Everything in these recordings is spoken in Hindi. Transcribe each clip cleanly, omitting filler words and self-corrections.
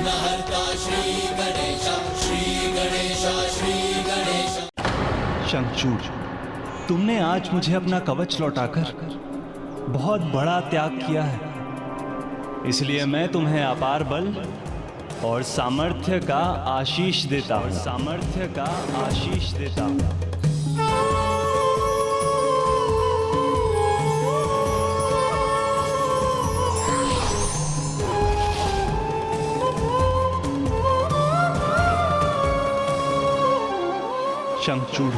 विघ्नहर्ता श्री गणेश, श्री गणेश, श्री गणेश। शंखचूड़, तुमने आज मुझे अपना कवच लौटाकर बहुत बड़ा त्याग किया है, इसलिए मैं तुम्हें अपार बल और सामर्थ्य का आशीष देता हूँ। सामर्थ्य का आशीष देता हूँ। शंखचूड़,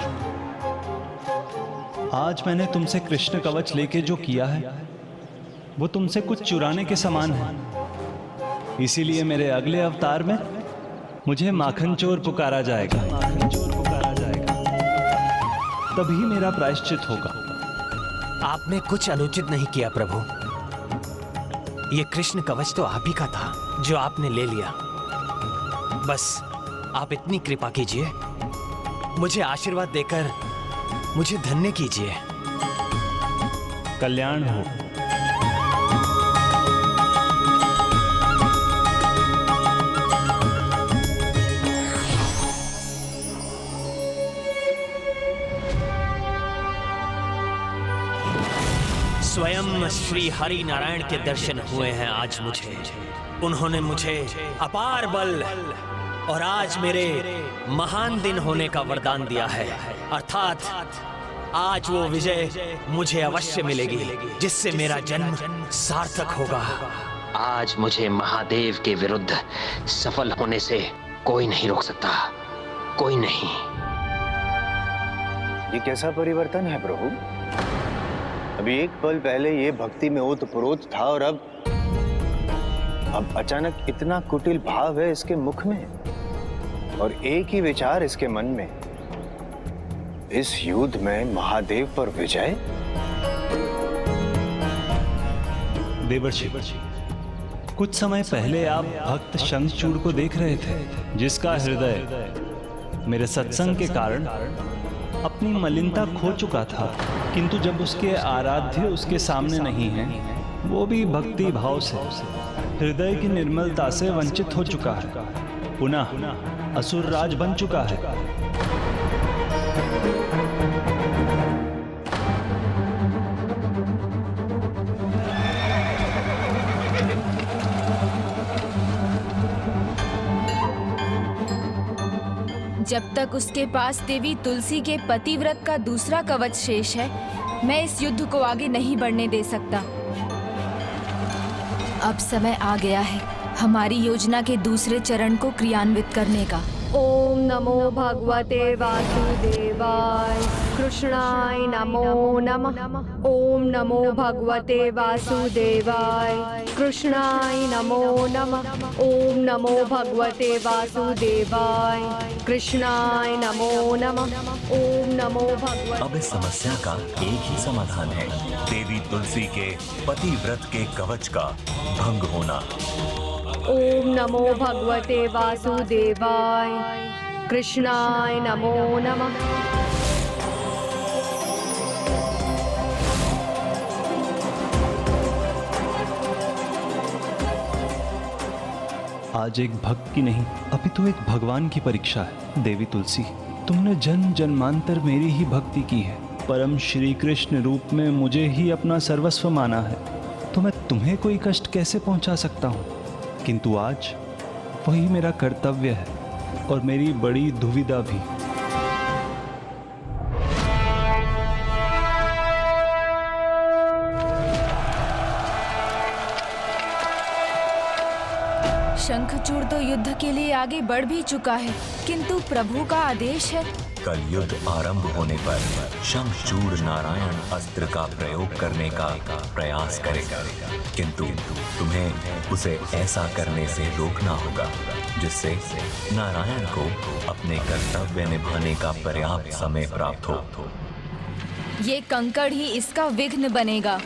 आज मैंने तुमसे कृष्ण कवच लेके जो किया है वो तुमसे कुछ चुराने के समान है, इसीलिए मेरे अगले अवतार में मुझे माखन चोर पुकारा जाएगा। माखन चोर पुकारा जाएगा, तभी मेरा प्रायश्चित होगा। आपने कुछ अनुचित नहीं किया प्रभु। ये कृष्ण कवच तो आप ही का था जो आपने ले लिया। बस आप इतनी कृपा कीजिए, मुझे आशीर्वाद देकर मुझे धन्य कीजिए। कल्याण हो। स्वयं श्री हरि नारायण के दर्शन हुए हैं आज मुझे। उन्होंने मुझे अपार बल और आज मेरे महान दिन होने का वरदान दिया है, अर्थात आज वो विजय मुझे अवश्य मिलेगी जिससे मेरा जन्म सार्थक होगा। आज मुझे महादेव के विरुद्ध सफल होने से कोई नहीं रोक सकता, कोई नहीं। ये कैसा परिवर्तन है प्रभु? अभी एक पल पहले ये भक्ति में ओतप्रोत था और अब अचानक इतना कुटिल भाव है इसके मुख में और एक ही विचार इसके मन में, इस युद्ध में महादेव पर विजय। देवर्षि, कुछ समय पहले आप भक्त शंखचूड़ को देख रहे थे, जिसका हृदय मेरे सत्संग के कारण अपनी मलिनता खो चुका था, किंतु जब उसके आराध्य उसके सामने नहीं है, वो भी भक्ति भाव से हृदय की निर्मलता से वंचित हो चुका है, पुनः असुर राज बन चुका है। जब तक उसके पास देवी तुलसी के पतिव्रत का दूसरा कवच शेष है, मैं इस युद्ध को आगे नहीं बढ़ने दे सकता। अब समय आ गया है हमारी योजना के दूसरे चरण को क्रियान्वित करने का। ओम नमो भगवते वासुदेवाय, कृष्णाय नमो नमः। ओम नमो भगवते वासुदेवाय, कृष्णाय नमो नमः। ओम नमो भगवते वासुदेवाय, कृष्णाय नमो नमः। ओम नमो भगवते। अब इस समस्या का एक ही समाधान है, देवी तुलसी के पतिव्रत के कवच का भंग होना। ओम नमो भगवते वासुदेवाय, कृष्णाय नमो नमः। आज एक भक्त की नहीं, अभी तो एक भगवान की परीक्षा है। देवी तुलसी, तुमने जन्म जन्मांतर मेरी ही भक्ति की है, परम श्री कृष्ण रूप में मुझे ही अपना सर्वस्व माना है, तो मैं तुम्हें कोई कष्ट कैसे पहुंचा सकता हूं? किंतु आज वही मेरा कर्तव्य है और मेरी बड़ी दुविधा भी। शंखचूड़ तो युद्ध के लिए आगे बढ़ भी चुका है, किंतु प्रभु का आदेश है। कल युद्ध आरंभ होने पर शंखचूड़ नारायण अस्त्र का प्रयोग करने का प्रयास करेगा, किंतु तुम्हें उसे ऐसा करने से रोकना होगा जिससे नारायण को अपने कर्तव्य निभाने का पर्याप्त समय प्राप्त हो। ये कंकड़ ही इसका विघ्न बनेगा।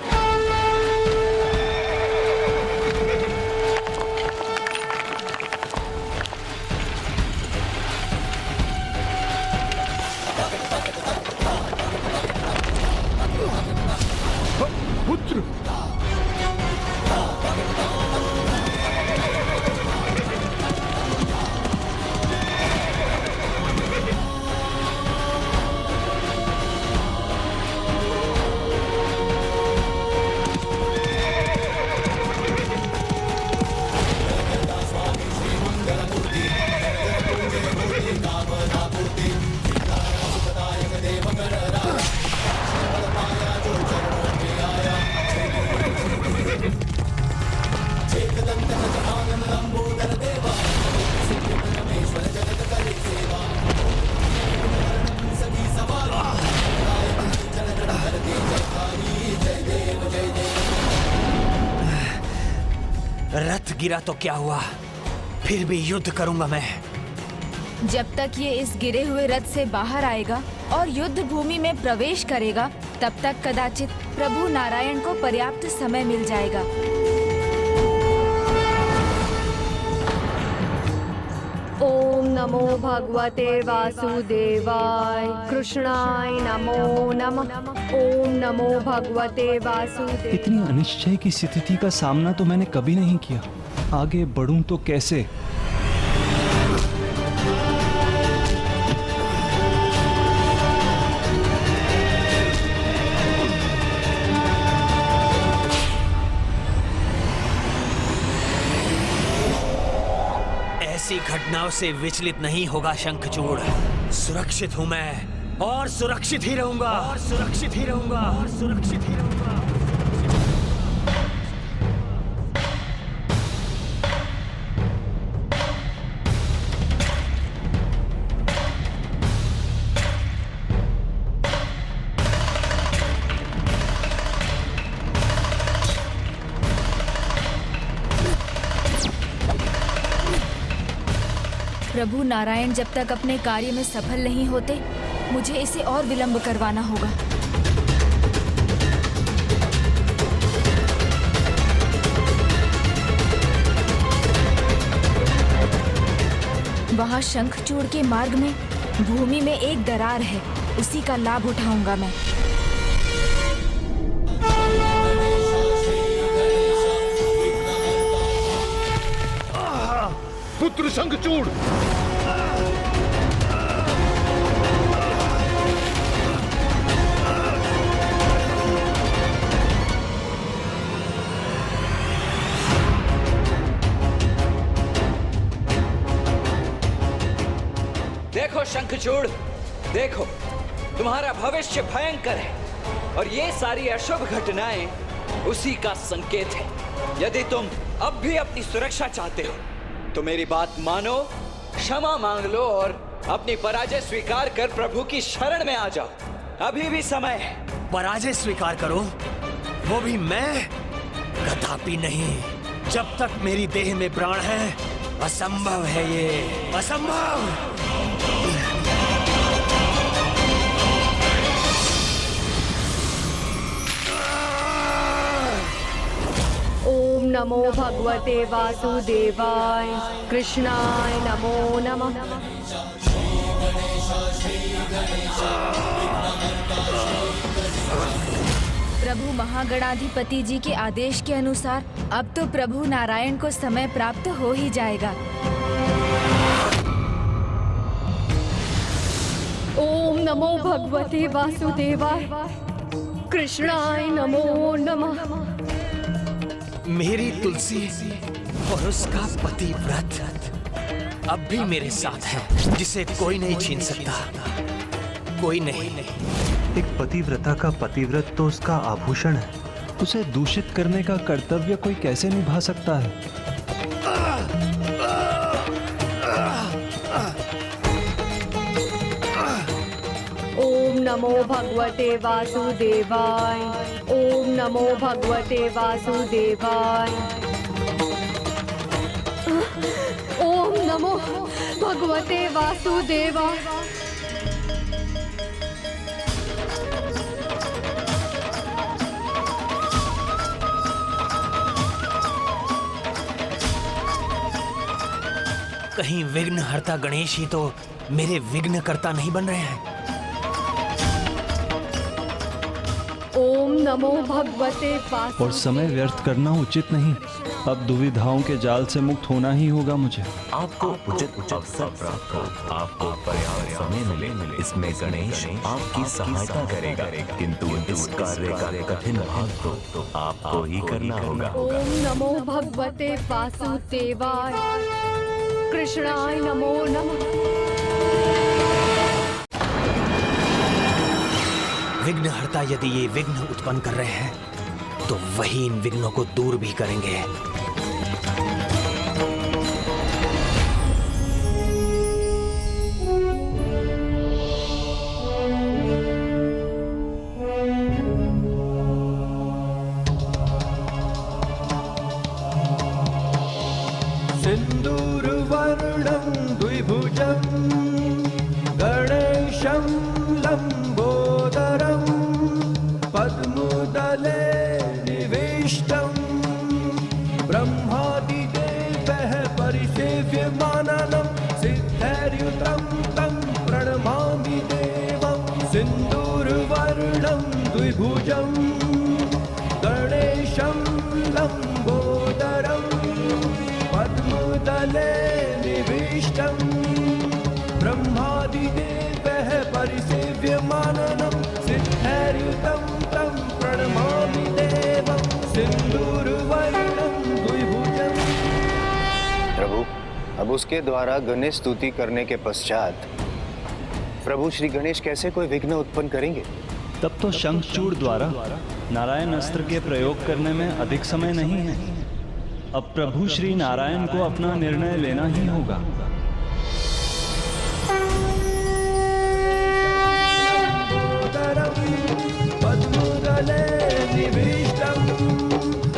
गिरा तो क्या हुआ, फिर भी युद्ध करूंगा मैं। जब तक ये इस गिरे हुए रथ से बाहर आएगा और युद्ध भूमि में प्रवेश करेगा, तब तक कदाचित प्रभु नारायण को पर्याप्त समय मिल जाएगा। ओम नमो भगवते वासुदेवाय। कृष्णाय नमो नमः। ओम नमो भगवते वासुदेवाय। इतनी अनिश्चय की स्थिति का सामना तो मैंने कभी नहीं किया। आगे बढ़ूं तो कैसे? ऐसी घटनाओं से विचलित नहीं होगा शंखचूड़। सुरक्षित हूं मैं और सुरक्षित ही रहूंगा, और सुरक्षित ही रहूंगा, और सुरक्षित ही रहूंगा। प्रभु नारायण जब तक अपने कार्य में सफल नहीं होते, मुझे इसे और विलंब करवाना होगा। वहाँ शंखचूड़ के मार्ग में भूमि में एक दरार है, उसी का लाभ उठाऊंगा मैं। पुत्र शंखचूड़, देखो शंखचूड़, देखो तुम्हारा भविष्य भयंकर है और ये सारी अशुभ घटनाएं उसी का संकेत है। यदि तुम अब भी अपनी सुरक्षा चाहते हो तो मेरी बात मानो, क्षमा मांग लो और अपनी पराजय स्वीकार कर प्रभु की शरण में आ जाओ। अभी भी समय है। पराजय स्वीकार करो, वो भी मैं? कदापि नहीं। जब तक मेरी देह में प्राण है, असंभव है ये, असंभव। ओम नमो भगवते वासुदेवाय। कृष्णाय नमो नमः। प्रभु महागणाधिपति जी के आदेश के अनुसार अब तो प्रभु नारायण को समय प्राप्त हो ही जाएगा। ओम नमो भगवते वासुदेवाय। कृष्णाय नमो नमः। मेरी तुलसी और उसका पतिव्रत अब भी मेरे साथ है, जिसे कोई नहीं छीन सकता, कोई नहीं। एक पतिव्रता का पतिव्रत तो उसका आभूषण है, उसे दूषित करने का कर्तव्य कोई कैसे निभा सकता है? ओम नमो भगवते वासुदेवाय। ओम नमो भगवते वासुदेवाय। ओम नमो भगवते वासुदेवाय। कहीं विघ्नहर्ता गणेश ही तो मेरे विघ्नकर्ता नहीं बन रहे हैं? ओम नमो भगवते वासुदेवाय। और समय व्यर्थ करना उचित नहीं। अब दुविधाओं के जाल से मुक्त होना ही होगा मुझे। आपको उचित अवसर प्राप्त हो, आपको पर्याप्त समय मिले, इसमें गणेश आपकी सहायता करेगा, किंतु इस कार्य का कठिन भाग तो आपको ही करना होगा। ओम नमो भगवते वासुदेवाय। कृष्णाय नमो नमः। विघ्नहर्ता यदि ये विघ्न उत्पन्न कर रहे हैं तो वही इन विघ्नों को दूर भी करेंगे। सेव्यमाननं सिद्धैर्युतं तं प्रणमामि देवं सिन्दूरवर्णं द्विभुजं गणेशं लम्बोदरं पद्मदले निविष्टं ब्रह्मादिदेवः परिसेव्यमाननं सिद्धैर्युतं तं प्रणमामि देवं सिन्दूरवर्णं द्विभुजम्। प्रभु, अब उसके द्वारा गणेश स्तुति करने के पश्चात प्रभु श्री गणेश कैसे कोई विघ्न उत्पन्न करेंगे? तब तो शंखचूड़ द्वारा नारायण अस्त्र के प्रयोग करने में अधिक समय नहीं है। अब प्रभु श्री नारायण को अपना निर्णय लेना ही होगा। पद्मदले निविष्टं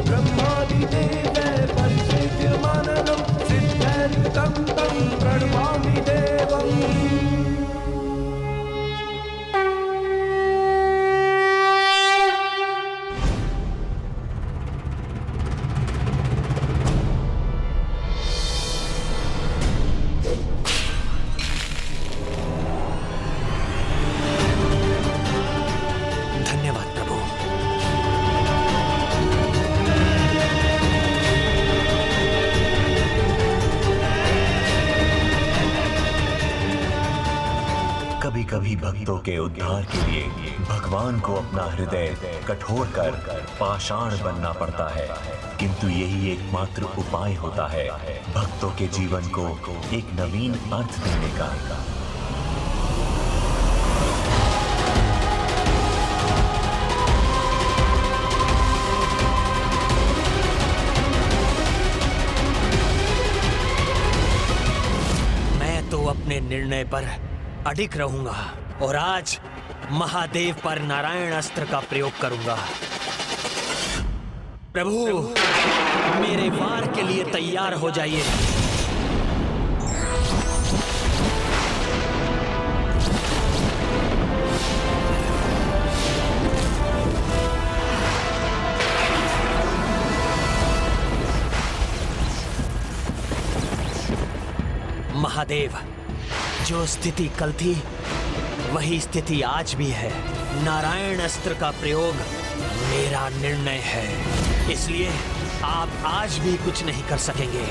ब्रह्मादिदेवः परिसेव्यमाननं सिद्धैर्युतं तं प्रणमामि देवम्। धन्यवाद प्रभु। कभी कभी भक्तों के उद्धार के लिए भगवान को अपना हृदय कठोर कर पाषाण बनना पड़ता है, किंतु यही एकमात्र उपाय होता है भक्तों के जीवन को एक नवीन अर्थ देने का। मैं तो अपने निर्णय पर अडिग रहूंगा और आज महादेव पर नारायण अस्त्र का प्रयोग करूंगा। प्रभु, मेरे वार के लिए तैयार हो जाइए। महादेव, जो स्थिति कल थी वही स्थिति आज भी है। नारायण अस्त्र का प्रयोग मेरा निर्णय है, इसलिए आप आज भी कुछ नहीं कर सकेंगे।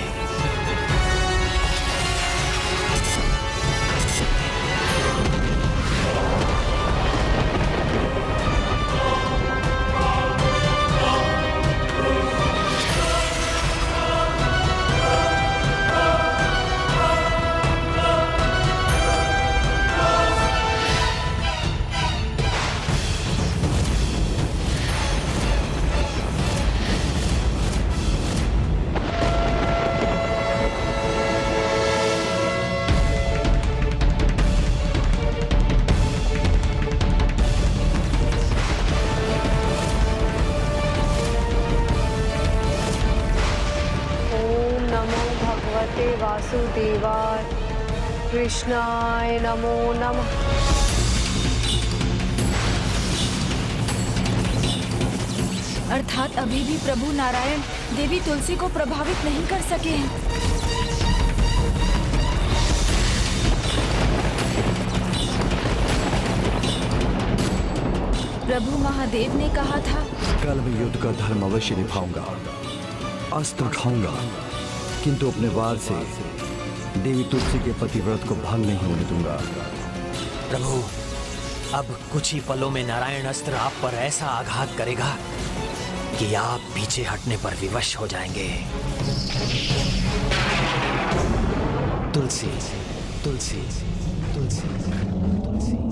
वासुदेवाय कृष्णाय नमो नमः। अर्थात अभी भी प्रभु नारायण देवी तुलसी को प्रभावित नहीं कर सके हैं। प्रभु महादेव ने कहा था, कल मैं युद्ध का धर्म अवश्य निभाऊंगा, अस्त्र उठाऊंगा, किंतु अपने वार से देवी तुलसी के पतिव्रत को भंग नहीं होने दूंगा। प्रभु, अब कुछ ही पलों में नारायण अस्त्र आप पर ऐसा आघात करेगा कि आप पीछे हटने पर विवश हो जाएंगे। तुलसी, तुलसी, तुलसी, तुलसी।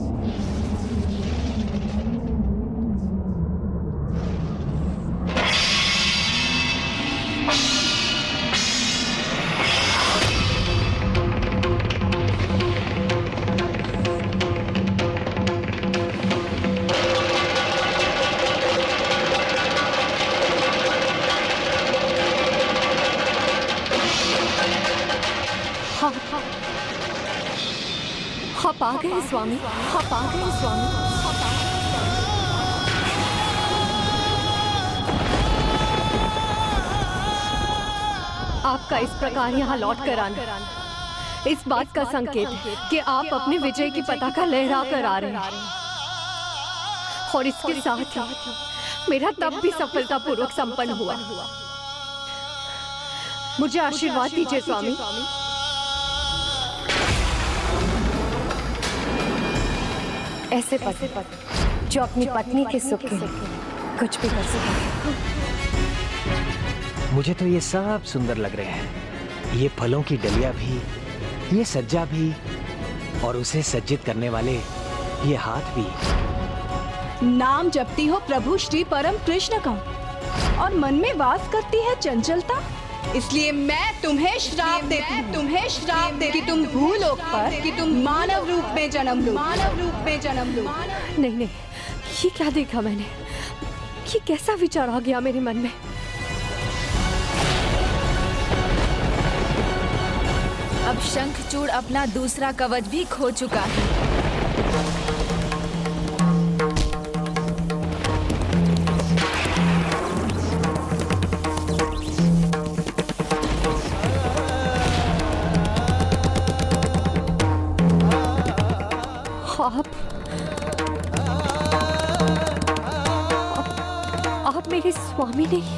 आप आ गए स्वामी, आप आ गए स्वामी। आपका इस प्रकार यहाँ लौट कर आना इस बात का संकेत है कि आप अपने विजय की पताका लहरा कर आ रहे हैं। और इसके साथ ही मेरा तप भी सफलतापूर्वक संपन्न हुआ। मुझे आशीर्वाद दीजिए स्वामी। ऐसे पति जो अपनी पत्नी के सुख के लिए कुछ भी कर सके। मुझे तो ये सब सुंदर लग रहे हैं, ये फलों की डलिया भी, ये सज्जा भी, और उसे सज्जित करने वाले ये हाथ भी। नाम जपती हो प्रभु श्री परम कृष्ण का और मन में वास करती है चंचलता, इसलिए मैं तुम्हें श्राप देती हूँ कि तुम भूलोक पर कि तुम मानव रूप में जन्म लो। नहीं, ये क्या देखा मैंने? ये कैसा विचार आ गया मेरे मन में? अब शंखचूड़ अपना दूसरा कवच भी खो चुका है। आप मेरे स्वामी नहीं।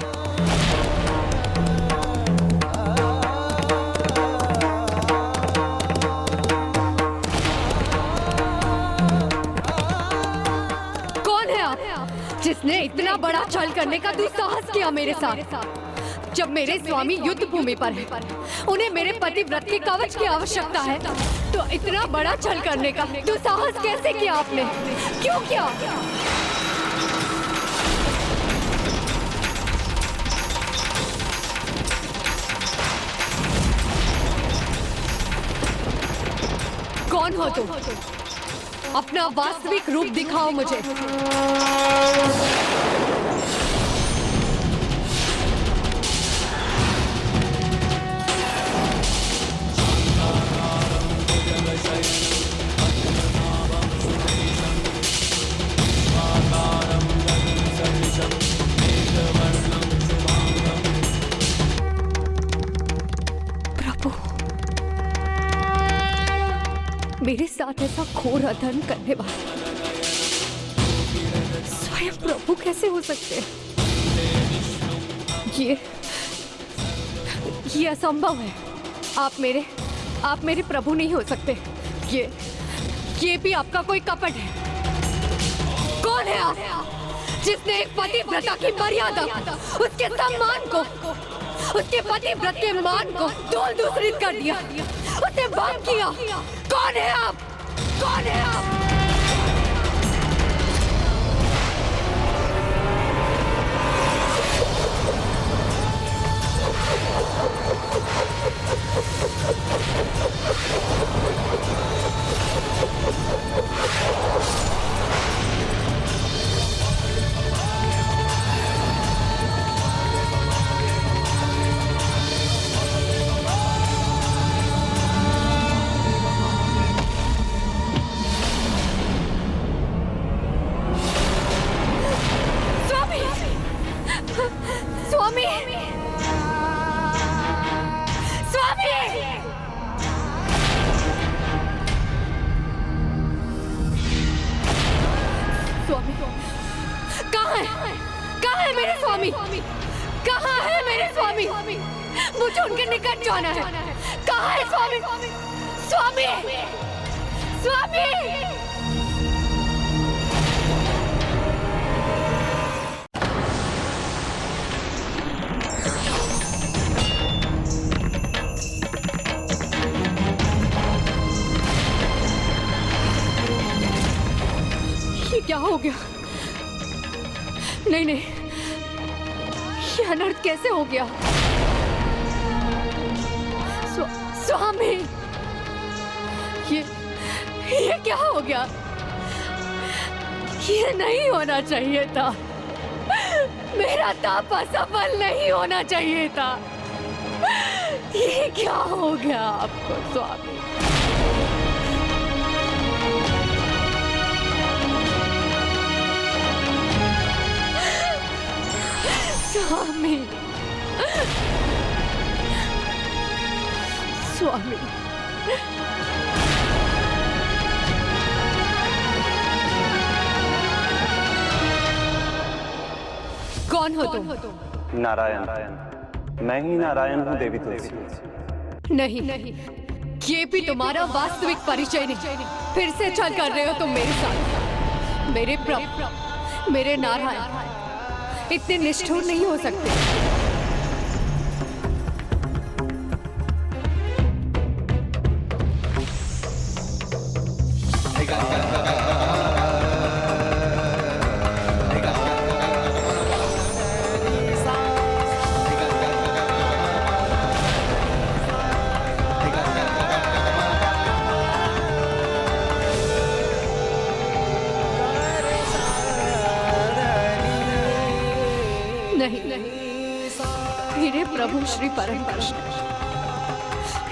कौन है आप जिसने इतना बड़ा छल करने का दुस्साहस किया मेरे साथ? जब मेरे स्वामी युद्ध भूमि पर हैं, उन्हें मेरे पतिव्रत के कवच की आवश्यकता है, तो इतना बड़ा छल करने का दुस्साहस कैसे किया आपने? क्यों किया? कौन हो तुम? अपना वास्तविक रूप दिखाओ मुझे। मेरे साथ ऐसा घोर अधर्म करने वाले स्वयं प्रभु कैसे हो सकते हैं? ये असंभव है। आप मेरे प्रभु नहीं हो सकते। ये भी आपका कोई कपट है। कौन है आप जिसने एक पतिव्रता की मर्यादा, उसके सम्मान को, उसके पतिव्रत के मान को धूल दूसरित कर दिया, उसे भंग किया? कौन है आप? कौन है आप? कहाँ है मेरे स्वामी? मुझे उनके निकट जाना है। कहाँ है स्वामी? स्वामी! स्वामी! ये क्या हो गया? नहीं, ये अनर्थ कैसे हो गया? स्वामी, ये क्या हो गया? ये नहीं होना चाहिए था। मेरा ताप असफल नहीं होना चाहिए था। ये क्या हो गया आपको स्वामी? स्वामी, स्वामी। कौन हो तुम? नारायण, मैं ही नारायण हूँ देवी तुलसी। नहीं, ये भी तुम्हारा वास्तविक परिचय नहीं। फिर से छल कर रहे हो तुम मेरे साथ। मेरे प्रभु, मेरे नारायण इतने निष्ठुर नहीं हो सकते। मेरे प्रभु श्री परम कृष्ण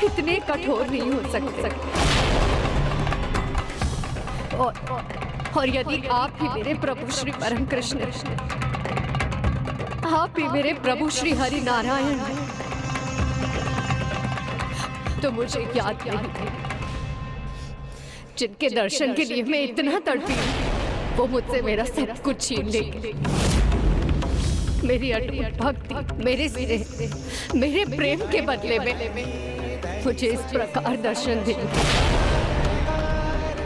इतने कठोर नहीं हो सकते। और यदि आप ही मेरे प्रभु श्री परम कृष्ण, आप ही मेरे प्रभु श्री हरि नारायण हैं, तो मुझे याद नहीं जिनके दर्शन के लिए मैं इतना तड़पी हूं, वो मुझसे मेरा सब कुछ छीन लेंगे। मेरी अटूट भक्ति, मेरे स्नेह, मेरे प्रेम के बदले में मुझे इस प्रकार दर्शन दे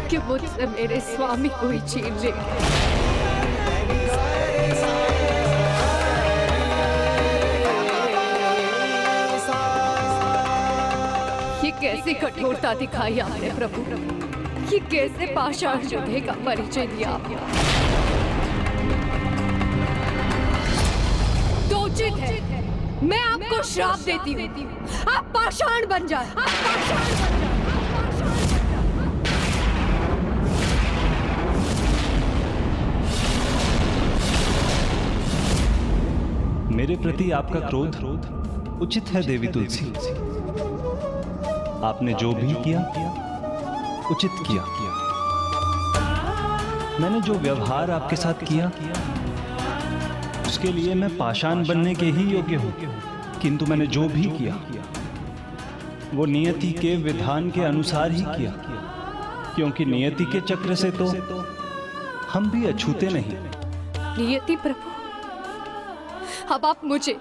कि मुझसे मेरे स्वामी को ही छीन ले। ये कैसी कठोरता दिखाई आपने प्रभु, ये कैसे पाषाण योद्धे का परिचय दिया आपने। तो उचित है मैं आपको श्राप देती हूँ, आप पाषाण बन जाए। मेरे प्रति आपका क्रोध उचित है देवी तुलसी। आपने जो भी किया उचित किया। मैंने जो व्यवहार आपके साथ किया उसके लिए मैं पाषाण बनने के ही योग्य हूं, किंतु मैंने जो भी किया वो नियति के विधान के अनुसार ही किया, क्योंकि नियति के चक्र से तो हम भी अछूते नहीं। नियति प्रभु, अब आप मुझे,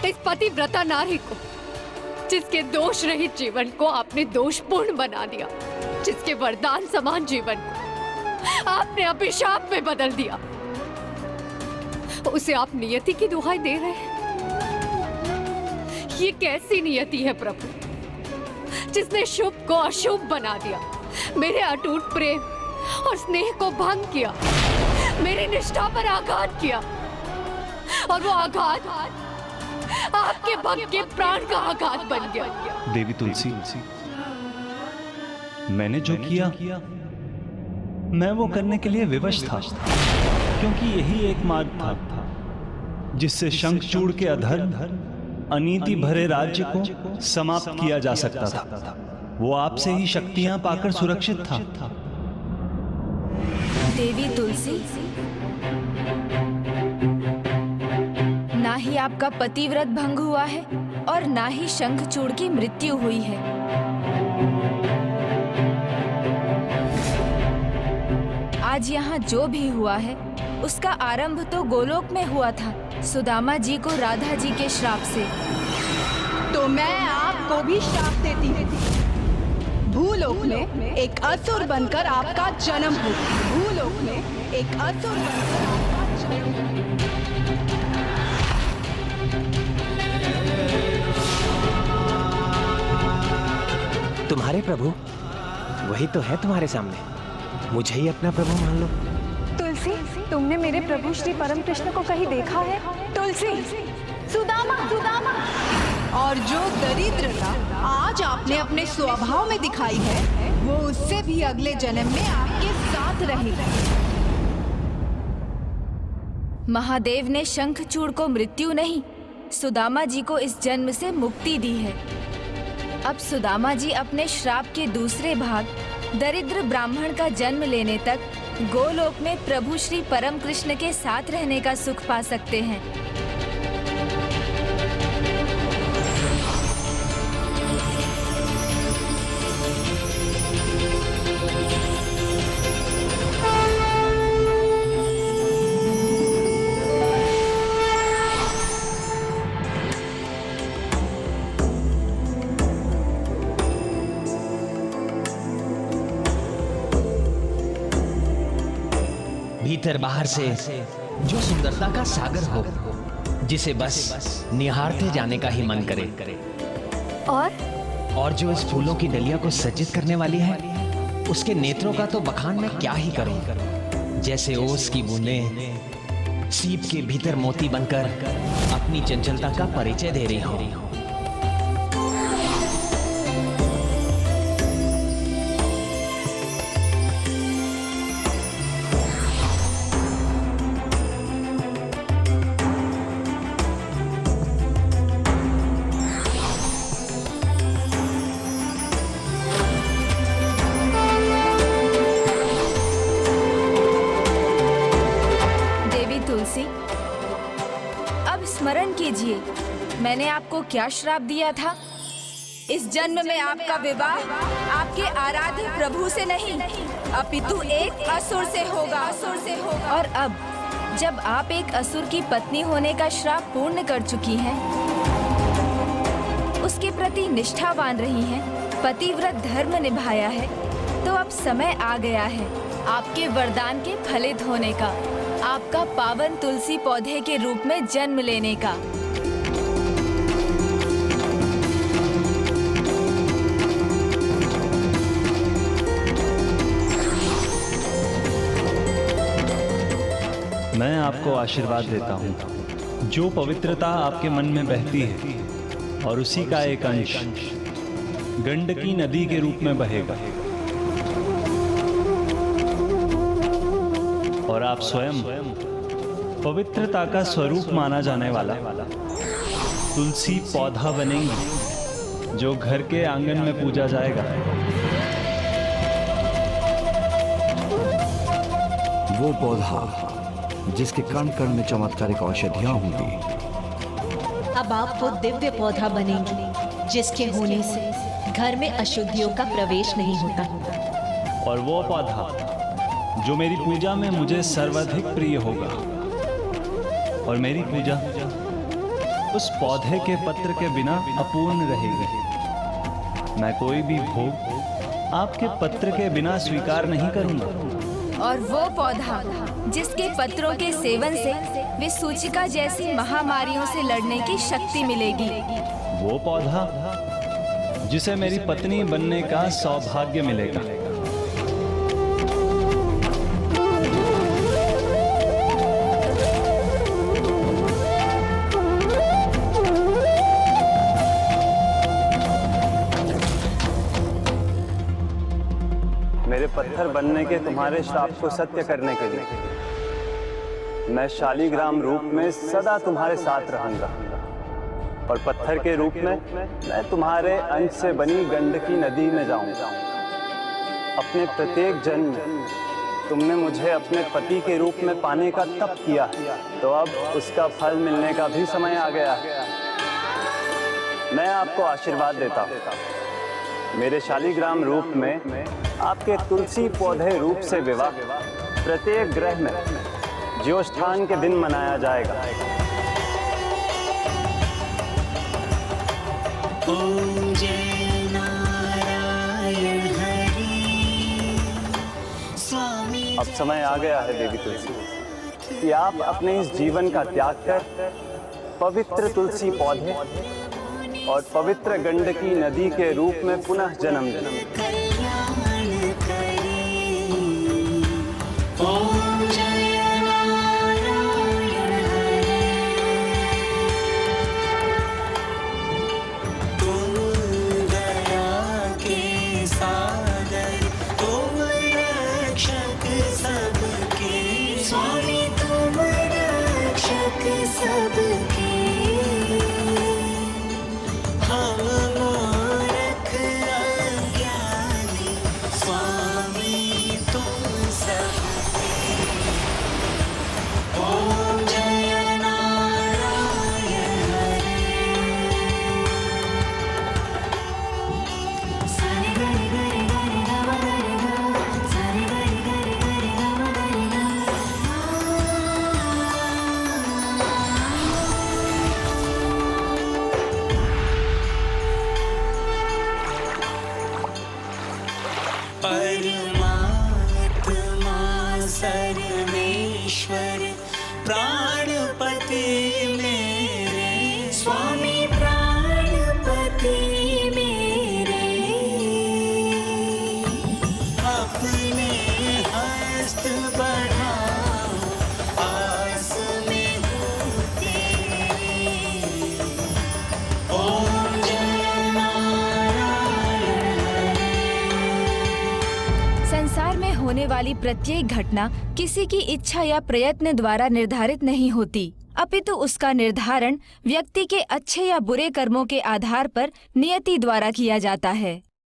इस पतिव्रता नारी को, जिसके दोष रहित जीवन को आपने दोषपूर्ण बना दिया, जिसके वरदान समान जीवन को आपने अभिशाप में बदल दिया, उसे आप नियति की दुहाई दे रहे हैं। ये कैसी नियति है प्रभु, जिसने शुभ को अशुभ बना दिया, मेरे अटूट प्रेम और स्नेह को भंग किया, मेरी निष्ठा पर आघात किया, और वो आघात आपके भक्त के प्राण का आघात बन गया। देवी तुलसी, मैंने जो किया मैं वो करने के लिए विवश था, क्योंकि यही एक मार्ग था जिससे शंखचूड़ के अधर्म, अनीति भरे राज्य को समाप्त किया जा सकता था। वो आपसे ही शक्तियां पाकर सुरक्षित था। देवी तुलसी, ना ही आपका पतिव्रत भंग हुआ है और ना ही शंखचूड़ की मृत्यु हुई है। आज यहाँ जो भी हुआ है उसका आरंभ तो गोलोक में हुआ था, सुदामा जी को राधा जी के श्राप से। तो मैं आपको भी श्राप देती हूँ। भूलोक में एक असुर बनकर आपका जन्म हो। भूलोक में एक असुर बनकर आपका जन्म हो। तुम्हारे प्रभु वही तो है तुम्हारे सामने, मुझे ही अपना प्रभु मान लो। तुलसी, तुमने मेरे प्रभु श्री परम कृष्ण को कहीं देखा है? तुलसी, सुदामा, सुदामा। और जो दरिद्रता आज आपने अपने स्वभाव में दिखाई है, वो उससे भी अगले जन्म में आपके साथ रहेगा। महादेव ने शंखचूड़ को मृत्यु नहीं, सुदामा जी को इस जन्म से मुक्ति दी है। अब सुदामा जी अपने श्राप के दूसरे भाग, दरिद्र ब्राह्मण का जन्म लेने तक गोलोक में प्रभु श्री परम कृष्ण के साथ रहने का सुख पा सकते हैं। भीतर बाहर से जो सुंदरता का सागर हो, जिसे बस निहारते जाने का ही मन करे। और जो इस फूलों की डलिया को सज्जित करने वाली है, उसके नेत्रों का तो बखान मैं क्या ही करूं। जैसे ओस की बूंदें सीप के भीतर मोती बनकर अपनी चंचलता का परिचय दे रही हो। अब स्मरण कीजिए, मैंने आपको क्या श्राप दिया था? इस जन्म में आपका विवाह आपके आराध्य प्रभु से नहीं, अपितु एक असुर से होगा। और अब जब आप एक असुर की पत्नी होने का श्राप पूर्ण कर चुकी हैं, उसके प्रति निष्ठावान रही हैं, पतिव्रत धर्म निभाया है, तो अब समय आ गया है आपके वरदान के फलित होने का, आपका पावन तुलसी पौधे के रूप में जन्म लेने का। मैं आपको आशीर्वाद देता हूँ। जो पवित्रता आपके मन में बहती है और उसी का एक अंश गंडकी नदी के रूप में बहेगा, और आप स्वयं पवित्रता का स्वरूप माना जाने वाला तुलसी पौधा बनेंगी, जो घर के आंगन में पूजा जाएगा। वो पौधा जिसके कण कण में चमत्कारिक औषधियां होंगी। अब आप वो दिव्य पौधा बनेंगी, जिसके होने से घर में अशुद्धियों का प्रवेश नहीं होता। और वो पौधा जो मेरी पूजा में मुझे सर्वाधिक प्रिय होगा, और मेरी पूजा उस पौधे के पत्र के बिना अपूर्ण रहेगी। मैं कोई भी भोग आपके पत्र के बिना स्वीकार नहीं करूंगा। और वो पौधा जिसके पत्रों के सेवन से विसूचिका जैसी महामारियों से लड़ने की शक्ति मिलेगी। वो पौधा जिसे मेरी पत्नी बनने का सौभाग्य मिलेगा। मेरे पत्थर बनने के तुम्हारे श्राप को सत्य करने के लिए मैं शालीग्राम रूप में सदा तुम्हारे साथ रहूंगा, और पत्थर के रूप में मैं तुम्हारे अंश से बनी गंडकी नदी में जाऊंगा। अपने प्रत्येक जन्म में तुमने मुझे अपने पति के रूप में पाने का तप किया, तो अब उसका फल मिलने का भी समय आ गया है। मैं आपको आशीर्वाद देता हूँ। मेरे शालीग्राम रूप में आपके तुलसी पौधे रूप से विवाह प्रत्येक ग्रह में ज्येष्ठान के दिन मनाया जाएगा। ओम जय नारायण हरि स्वामी। अब समय आ गया है देवी तुलसी कि आप अपने इस जीवन का त्याग कर पवित्र तुलसी पौधे और पवित्र गंडकी नदी के रूप में पुनः जन्म लें। ओम जय नारायण हरि तुम दया के सागर, तुम रक्षक सबके स्वामी, तुम रक्षक सबके। हम मूर्ख अज्ञानी स्वामी तुम सबके। ईश्वर प्राणपति मेरे स्वामी प्राणपति मेरे अपने हस्त बढ़ाओ आस में हूँ तेरी ओम जय नारायण। संसार में होने वाली प्रत्येक घटना किसी की इच्छा या प्रयत्न द्वारा निर्धारित नहीं होती, अपितु उसका निर्धारण व्यक्ति के अच्छे या बुरे कर्मों के आधार पर नियति द्वारा किया जाता है।